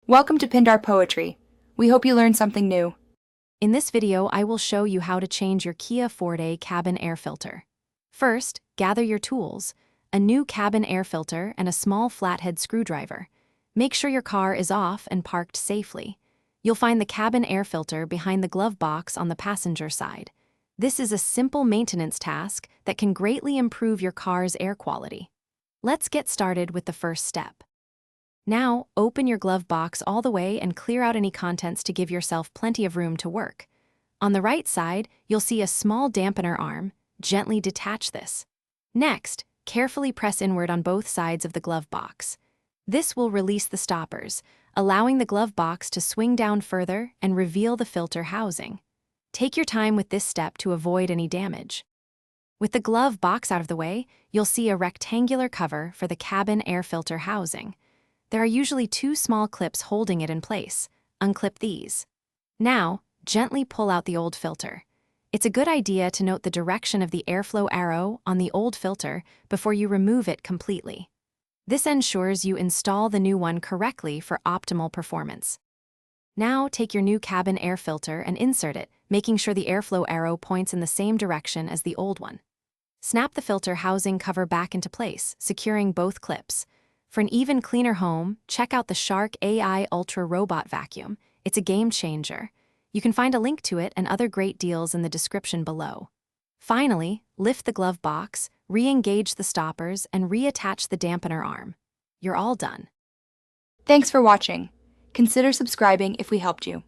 Welcome to Pindar Poetry. We hope you learned something new. In this video, I will show you how to change your Kia Forte cabin air filter. First, gather your tools, a new cabin air filter and a small flathead screwdriver. Make sure your car is off and parked safely. You'll find the cabin air filter behind the glove box on the passenger side. This is a simple maintenance task that can greatly improve your car's air quality. Let's get started with the first step. Now, open your glove box all the way and clear out any contents to give yourself plenty of room to work. On the right side, you'll see a small dampener arm. Gently detach this. Next, carefully press inward on both sides of the glove box. This will release the stoppers, allowing the glove box to swing down further and reveal the filter housing. Take your time with this step to avoid any damage. With the glove box out of the way, you'll see a rectangular cover for the cabin air filter housing. There are usually two small clips holding it in place. Unclip these. Now, gently pull out the old filter. It's a good idea to note the direction of the airflow arrow on the old filter before you remove it completely. This ensures you install the new one correctly for optimal performance. Now, take your new cabin air filter and insert it, making sure the airflow arrow points in the same direction as the old one. Snap the filter housing cover back into place, securing both clips. For an even cleaner home, check out the Shark AI Ultra Robot Vacuum. It's a game changer. You can find a link to it and other great deals in the description below. Finally, lift the glove box, re-engage the stoppers, and reattach the dampener arm. You're all done. Thanks for watching. Consider subscribing if we helped you.